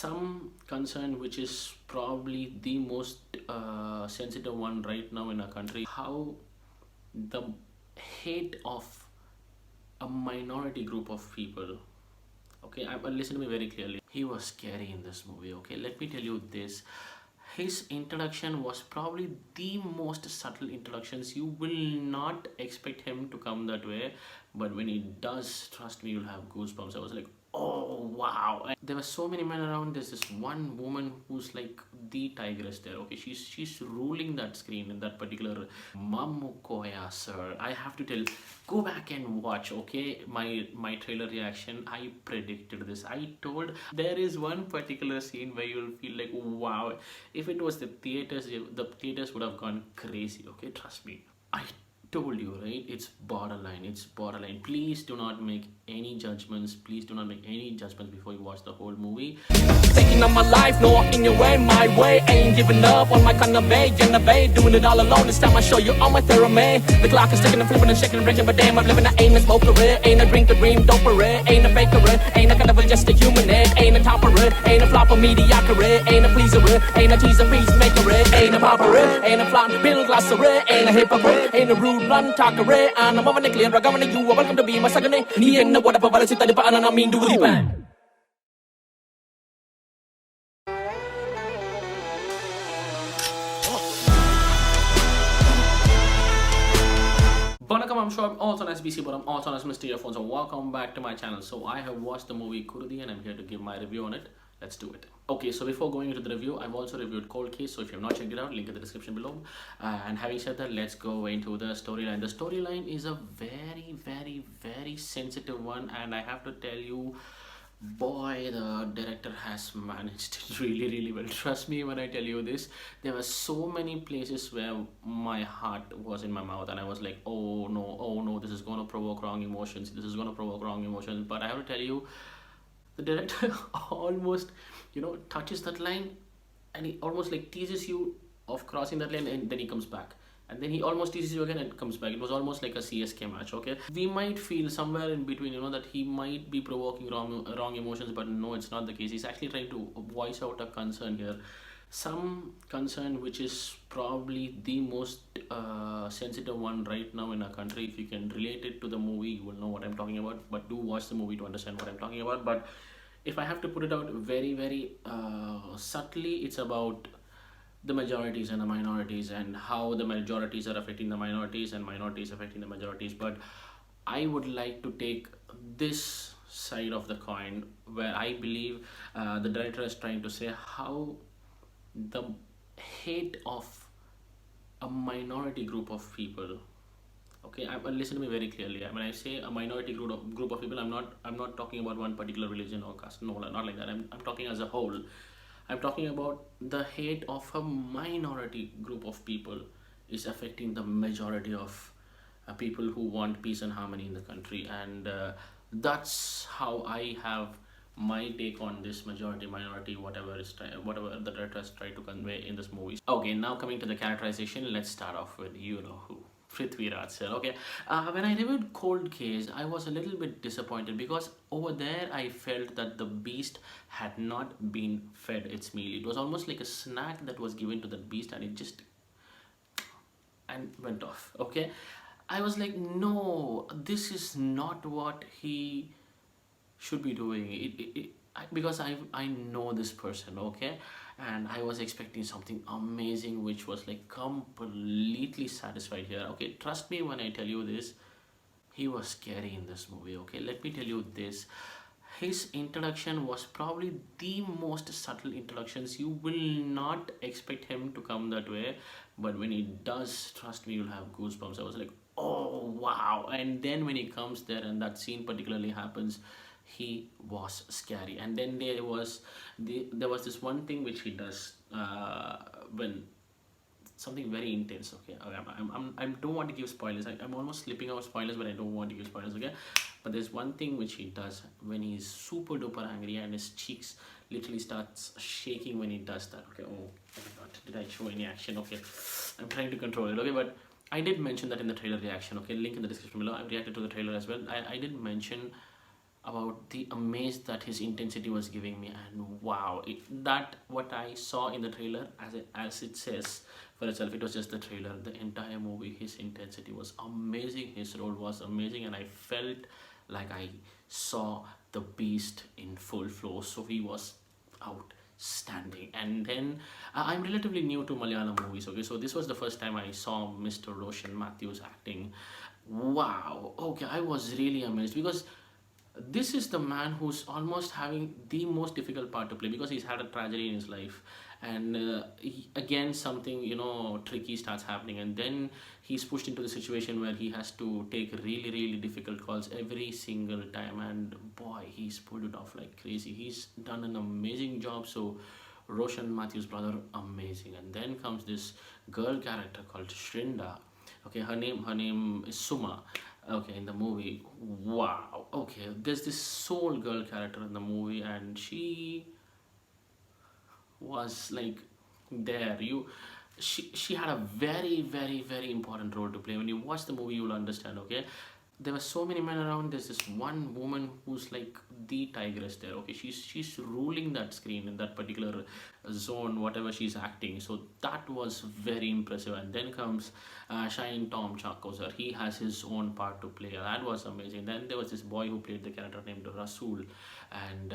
some concern which is probably the most sensitive one right now in our country, how the hate of a minority group of people. Okay, listen to me very clearly. He was scary in this movie. Okay, let me tell you this. His introduction was probably the most subtle introductions. You will not expect him to come that way, but when he does, trust me, you'll have goosebumps. I was like, oh wow. And there were so many men around. There's this one woman who's like the tigress there. Okay, she's ruling that screen in that particular Mamukoya, sir. I have to tell, go back and watch. Okay, my trailer reaction. I predicted this. I told there is one particular scene where you'll feel like, wow, if it was the theaters would have gone crazy. Okay, trust me. I told you, right? It's borderline. It's borderline. Please do not make any judgments. Please do not make any judgments before you watch the whole movie. Taking on my life, no in your way, my way. Ain't giving up on my kind of way, innovate, doing it all alone. This time I show you all my theory. The clock is ticking and flipping and shaking and breaking, but damn, I'm living an aim and smoke career. Ain't a drink, a dream, don't parade. Ain't a fake career, ain't a kind of just a human head. Ain't a topper, ain't a flop of mediocre, ain't a pleaser, ain't a teaser, peacemaker, ain't a popper, ain't a flop, bill glosser, ain't a hypocrite, ain't a rude run talker. I'm a woman, clear, I'm going to you, welcome to be my second name. Ni ain't no what about it, I mean, do the plan. Welcome, I'm sure I'm also on SBC, but I'm also on Mr. Earphones, and welcome back to my channel. So I have watched the movie Kuruthi and I'm here to give my review on it. Let's do it. Okay, so before going into the review, I've also reviewed Cold Case, so if you have not checked it out, link in the description below. And having said that, let's go into the storyline. The storyline is a very sensitive one, and I have to tell you, boy, the director has managed it really well. Trust me when I tell you this. There were so many places where my heart was in my mouth and I was like, oh no, this is going to provoke wrong emotions, but I have to tell you, the director almost, touches that line, and he almost like teases you of crossing that line, and then he comes back, and then he almost teases you again and comes back. It was almost like a CSK match. Okay, we might feel somewhere in between, that he might be provoking wrong emotions, but no, it's not the case. He's actually trying to voice out a concern here, some concern which is probably the most sensitive one right now in our country. If you can relate it to the movie, you will know what I'm talking about, but do watch the movie to understand what I'm talking about. But if I have to put it out very subtly, it's about the majorities and the minorities, and how the majorities are affecting the minorities and minorities affecting the majorities. But I would like to take this side of the coin, where I believe the director is trying to say how the hate of a minority group of people. Okay, listen to me very clearly. When I say a minority group of people, I'm not talking about one particular religion or caste. No, not like that. I'm talking as a whole. I'm talking about the hate of a minority group of people is affecting the majority of people who want peace and harmony in the country, and that's how I have my take on this majority minority, whatever the director has tried to convey in this movie. Okay, now coming to the characterization, let's start off with who. Prithviraj sir. Okay, when I reviewed Cold Case, I was a little bit disappointed because over there I felt that the beast had not been fed its meal. It was almost like a snack that was given to the beast, and it just went off. Okay, I was like, no, this is not what he should be doing. Because I know this person, okay, and I was expecting something amazing, which was like completely satisfied here. Okay, trust me when I tell you this, he was scary in this movie. Okay, let me tell you this. His introduction was probably the most subtle introductions. You will not expect him to come that way, but when he does, trust me, you'll have goosebumps. I was like, oh wow. And then when he comes there and that scene particularly happens, he was scary. And then there was this one thing which he does when something very intense. Okay, I don't want to give spoilers. I'm almost slipping out spoilers, but I don't want to give spoilers. Okay, but there's one thing which he does when he's super duper angry and his cheeks literally starts shaking when he does that. Okay, oh my god, did I show any action? Okay, I'm trying to control it. Okay, but I did mention that in the trailer reaction. Okay, link in the description below. I've reacted to the trailer as well. I did mention about the amaze that his intensity was giving me. And wow, that what I saw in the trailer, as it says for itself, it was just the trailer. The entire movie, his intensity was amazing, his role was amazing, and I felt like I saw the beast in full flow. So he was outstanding. And then I'm relatively new to Malayalam movies, okay, so this was the first time I saw Mr. Roshan Matthews acting. Wow, okay, I was really amazed, because this is the man who's almost having the most difficult part to play, because he's had a tragedy in his life. And again, something, tricky starts happening, and then he's pushed into the situation where he has to take really, really difficult calls every single time. And boy, he's pulled it off like crazy. He's done an amazing job. So Roshan Matthews' brother, amazing. And then comes this girl character called Shrinda. Okay, her name is Suma. Okay, in the movie, wow. Okay, there's this soul girl character in the movie, and she was like there. She had a very, very, very important role to play. When you watch the movie, you'll understand. Okay, there were so many men around. There's this one woman who's like the tigress there. Okay, she's ruling that screen in that particular zone, whatever she's acting. So that was very impressive. And then comes Shine Tom Chakoser. He has his own part to play. That was amazing. Then there was this boy who played the character named Rasul, and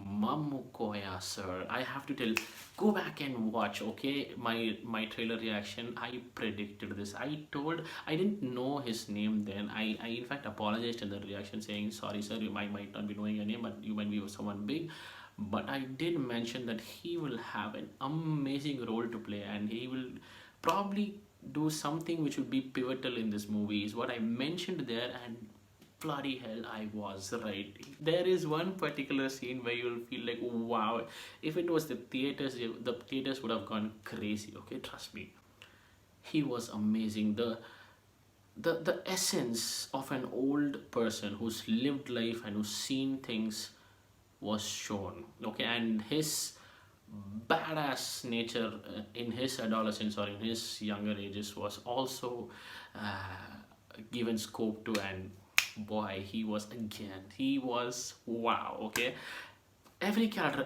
Mamukoya sir. I have to tell, go back and watch. Okay, my trailer reaction. I predicted this. I didn't know his name then. I in fact apologized in the reaction, saying sorry sir, you might not be knowing your name, but you might be someone big. But I did mention that he will have an amazing role to play, and he will probably do something which would be pivotal in this movie, is what I mentioned there. And bloody hell, I was right. There is one particular scene where you'll feel like, wow, if it was the theaters would have gone crazy. Okay, trust me, he was amazing. The essence of an old person who's lived life and who's seen things was shown. Okay, and his badass nature in his adolescence or in his younger ages was also given scope to. And boy, he was wow. Okay, every character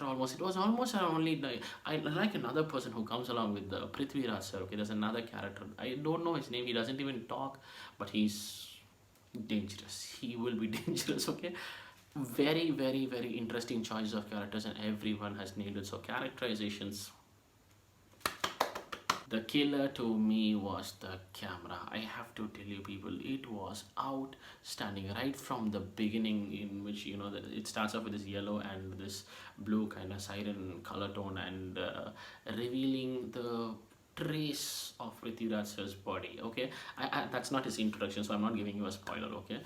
almost, it was almost only I like another person who comes along with the Prithviraj sir. Okay, there's another character, I don't know his name, he doesn't even talk, but he's dangerous, he will be dangerous. Okay, very, very, very interesting choice of characters, and everyone has nailed it. So characterizations, the killer to me was the camera. I have to tell you people, it was outstanding right from the beginning, in which it starts off with this yellow and this blue kind of siren color tone, and revealing the trace of Prithviraj sir's body. Okay, that's not his introduction, so I'm not giving you a spoiler. Okay,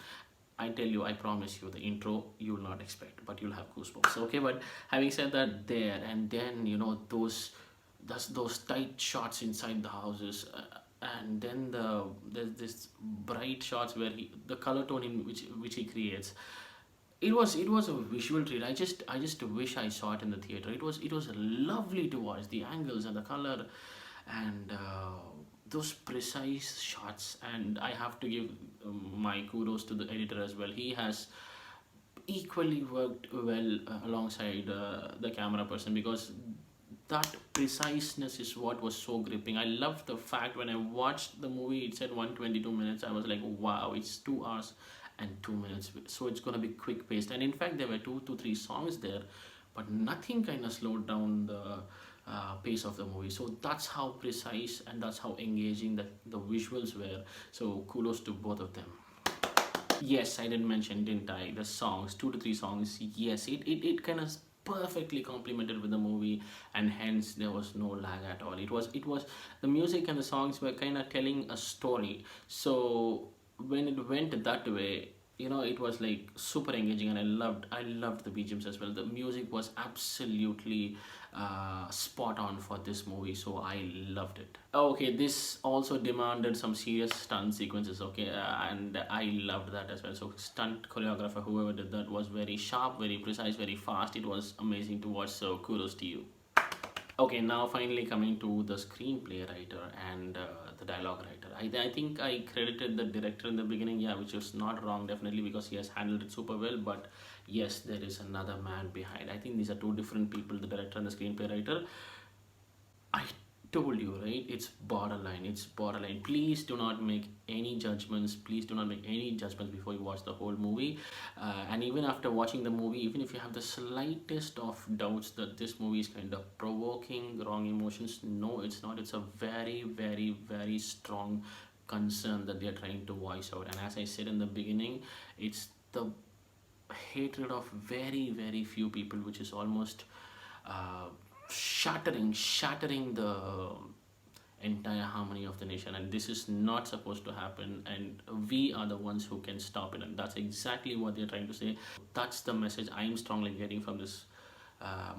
I tell you, I promise you, the intro you will not expect, but you'll have goosebumps. Okay, but having said that, there and then those tight shots inside the houses, and then there's this bright shots where the color tone in which he creates. It was a visual treat. I just wish I saw it in the theater. It was lovely to watch, the angles and the color, and those precise shots. And I have to give my kudos to the editor as well. He has equally worked well alongside the camera person, because that preciseness is what was so gripping. I loved the fact when I watched the movie, it said 122 minutes. I was like, wow, it's 2 hours and 2 minutes, so it's gonna be quick paced. And in fact, there were 2 to 3 songs there, but nothing kind of slowed down the pace of the movie. So that's how precise and that's how engaging the visuals were. So kudos to both of them. Yes, I didn't mention, didn't I, the songs, 2 to 3 songs. Yes, it kind of perfectly complemented with the movie, and hence there was no lag at all. It was the music and the songs were kind of telling a story. So when it went that way, it was like super engaging, and I loved the BGMs as well. The music was absolutely spot on for this movie, so I loved it. Okay, this also demanded some serious stunt sequences. Okay, and I loved that as well. So stunt choreographer, whoever did that, was very sharp, very precise, very fast. It was amazing to watch, so kudos to you. Okay, now finally coming to the screenplay writer and the dialogue writer. I think I credited the director in the beginning, yeah, which was not wrong, definitely, because he has handled it super well. But yes, there is another man behind. I think these are two different people, the director and the screenplay writer. I told you, right? It's borderline. It's borderline. Please do not make any judgments. Please do not make any judgments before you watch the whole movie. And even after watching the movie, even if you have the slightest of doubts that this movie is kind of provoking wrong emotions, no, it's not. It's a very, very, very strong concern that they are trying to voice out. And as I said in the beginning, it's the hatred of very, very few people, which is almost uh, shattering the entire harmony of the nation. And this is not supposed to happen, and we are the ones who can stop it. And that's exactly what they're trying to say. That's the message I'm strongly getting from this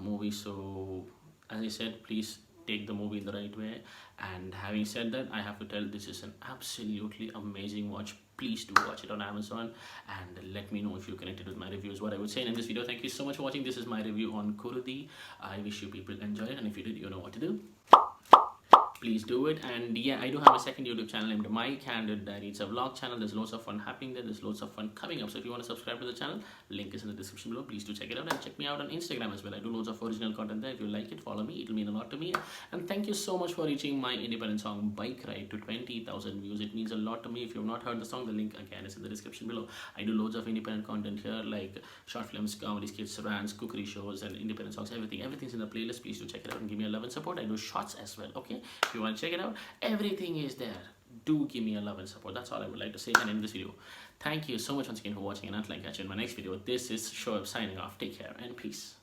movie. So as I said, please take the movie in the right way. And having said that, I have to tell, this is an absolutely amazing watch. Please do watch it on Amazon, and let me know if you connected with my reviews, what I would say in this video. Thank you so much for watching. This is my review on Kuruthi. I wish you people enjoy it, and if you did, you know what to do. Please do it. And yeah, I do have a second YouTube channel named My Candid Diary. It's a vlog channel. There's loads of fun happening there. There's loads of fun coming up. So if you want to subscribe to the channel, link is in the description below. Please do check it out, and check me out on Instagram as well. I do loads of original content there. If you like it, follow me. It'll mean a lot to me. And thank you so much for reaching my independent song Bike Ride to 20,000 views. It means a lot to me. If you've not heard the song, the link again is in the description below. I do loads of independent content here, like short films, comedy skits, rants, cookery shows, and independent songs. Everything's in the playlist. Please do check it out and give me a love and support. I do shorts as well. Okay, if you want to check it out, everything is there. Do give me a love and support. That's all I would like to say and end this video. Thank you so much once again for watching, and until I catch you in my next video, this is Shoaib signing off. Take care and peace.